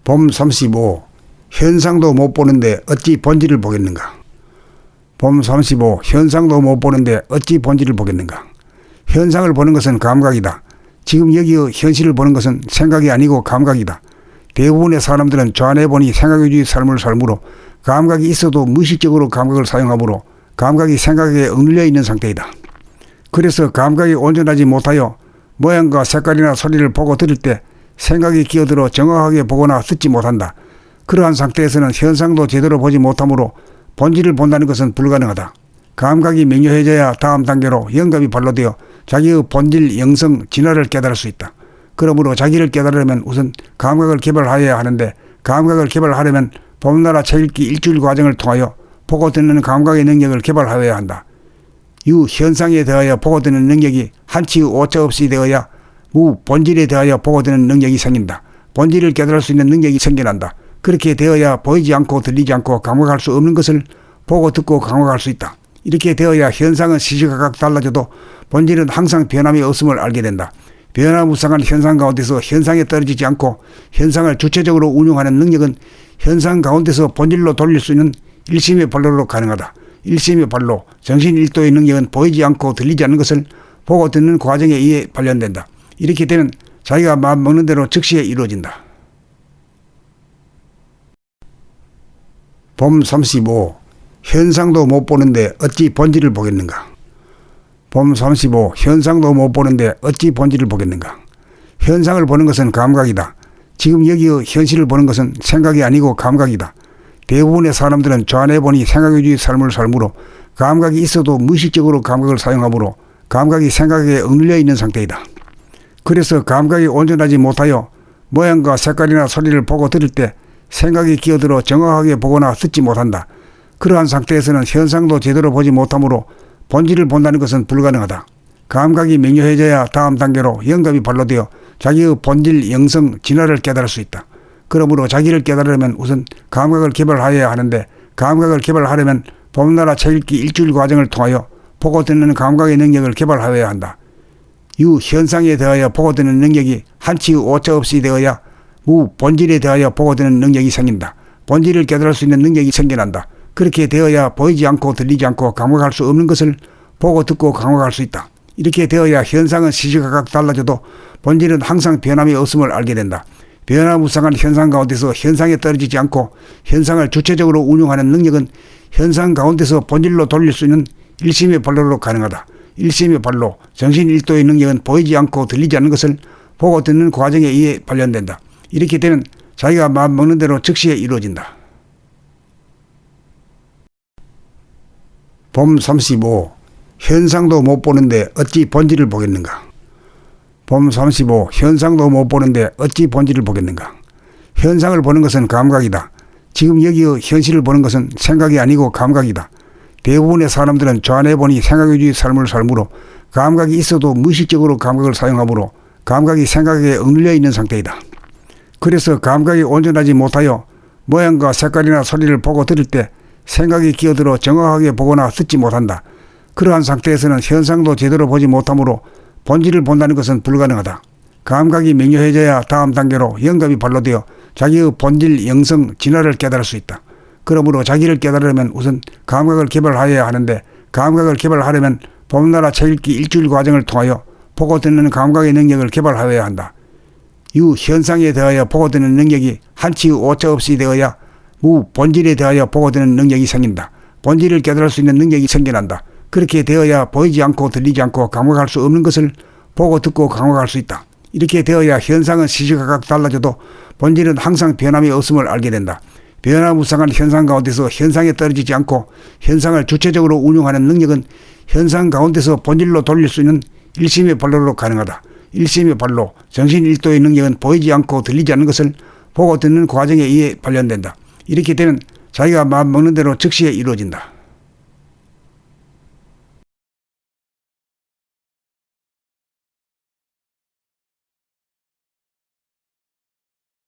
봄 35. 현상도 못 보는데 어찌 본질을 보겠는가. 봄 35. 현상도 못 보는데 어찌 본질을 보겠는가. 현상을 보는 것은 감각이다. 지금 여기의 현실을 보는 것은 생각이 아니고 감각이다. 대부분의 사람들은 좌뇌본이 생각주의 삶을 살므로 감각이 있어도 무의식적으로 감각을 사용하므로 감각이 생각에 억눌려 있는 상태이다. 그래서 감각이 온전하지 못하여 모양과 색깔이나 소리를 보고 들을 때 생각이 끼어들어 정확하게 보거나 듣지 못한다. 그러한 상태에서는 현상도 제대로 보지 못하므로 본질을 본다는 것은 불가능하다. 감각이 명료해져야 다음 단계로 영감이 발로되어 자기의 본질, 영성, 진화를 깨달을 수 있다. 그러므로 자기를 깨달으려면 우선 감각을 개발하여야 하는데, 감각을 개발하려면 봄나라 책읽기 일주일 과정을 통하여 보고 듣는 감각의 능력을 개발하여야 한다. 유 현상에 대하여 보고 듣는 능력이 한치의 오차 없이 되어야 무 본질에 대하여 보고 듣는 능력이 생긴다. 본질을 깨달을 수 있는 능력이 생겨난다. 그렇게 되어야 보이지 않고 들리지 않고 감각할 수 없는 것을 보고 듣고 감각할 수 있다. 이렇게 되어야 현상은 시시각각 달라져도 본질은 항상 변함이 없음을 알게 된다. 변화무쌍한 현상 가운데서 현상에 떨어지지 않고 현상을 주체적으로 운용하는 능력은 현상 가운데서 본질로 돌릴 수 있는 일심의 발로로 가능하다. 일심의 발로, 정신일도의 능력은 보이지 않고 들리지 않는 것을 보고 듣는 과정에 의해 발현된다. 이렇게 되면 자기가 마음 먹는 대로 즉시에 이루어진다. 봄 35. 현상도 못 보는데 어찌 본질을 보겠는가. 봄 35. 현상도 못 보는데 어찌 본질을 보겠는가. 현상을 보는 것은 감각이다. 지금 여기의 현실을 보는 것은 생각이 아니고 감각이다. 대부분의 사람들은 좌뇌본이 생각주의 삶을 살므로 감각이 있어도 무의식적으로 감각을 사용하므로 감각이 생각에 억눌려 있는 상태이다. 그래서 감각이 온전하지 못하여 모양과 색깔이나 소리를 보고 들을 때 생각이 끼어들어 정확하게 보거나 듣지 못한다. 그러한 상태에서는 현상도 제대로 보지 못하므로 본질을 본다는 것은 불가능하다. 감각이 명료해져야 다음 단계로 영감이 발로되어 자기의 본질, 영성, 진화를 깨달을 수 있다. 그러므로 자기를 깨달으려면 우선 감각을 개발하여야 하는데, 감각을 개발하려면 봄나라 책읽기 일주일 과정을 통하여 보고 듣는 감각의 능력을 개발하여야 한다. 유 현상에 대하여 보고 듣는 능력이 한치의 오차 없이 되어야 무 본질에 대하여 보고 듣는 능력이 생긴다. 본질을 깨달을 수 있는 능력이 생겨난다. 그렇게 되어야 보이지 않고 들리지 않고 감각할 수 없는 것을 보고 듣고 감각할 수 있다. 이렇게 되어야 현상은 시시각각 달라져도 본질은 항상 변함이 없음을 알게 된다. 변화무쌍한 현상 가운데서 현상에 떨어지지 않고 현상을 주체적으로 운용하는 능력은 현상 가운데서 본질로 돌릴 수 있는 일심의 발로로 가능하다. 일심의 발로, 정신일도의 능력은 보이지 않고 들리지 않는 것을 보고 듣는 과정에 의해 발현된다. 이렇게 되면 자기가 마음 먹는 대로 즉시에 이루어진다. 봄 35. 현상도 못 보는데 어찌 본질을 보겠는가. 봄 35. 현상도 못 보는데 어찌 본질을 보겠는가. 현상을 보는 것은 감각이다. 지금 여기의 현실을 보는 것은 생각이 아니고 감각이다. 대부분의 사람들은 좌뇌본이 생각주의 삶을 살므로 감각이 있어도 무의식적으로 감각을 사용하므로 감각이 생각에 억눌려 있는 상태이다. 그래서 감각이 온전하지 못하여 모양과 색깔이나 소리를 보고 들을 때 생각이 끼어들어 정확하게 보거나 듣지 못한다. 그러한 상태에서는 현상도 제대로 보지 못하므로 본질을 본다는 것은 불가능하다. 감각이 명료해져야 다음 단계로 영감이 발로되어 자기의 본질, 영성, 진화를 깨달을 수 있다. 그러므로 자기를 깨달으려면 우선 감각을 개발하여야 하는데, 감각을 개발하려면 봄나라 책읽기 일주일 과정을 통하여 보고 듣는 감각의 능력을 개발하여야 한다. 유 현상에 대하여 보고 듣는 능력이 한치의 오차 없이 되어야 무 본질에 대하여 보고 듣는 능력이 생긴다. 본질을 깨달을 수 있는 능력이 생겨난다. 그렇게 되어야 보이지 않고 들리지 않고 감각할 수 없는 것을 보고 듣고 감각할 수 있다. 이렇게 되어야 현상은 시시각각 달라져도 본질은 항상 변함이 없음을 알게 된다. 변화무쌍한 현상 가운데서 현상에 떨어지지 않고 현상을 주체적으로 운용하는 능력은 현상 가운데서 본질로 돌릴 수 있는 일심의 발로로 가능하다. 일심의 발로, 정신일도의 능력은 보이지 않고 들리지 않는 것을 보고 듣는 과정에 의해 발현된다. 이렇게 되면 자기가 마음 먹는 대로 즉시에 이루어진다.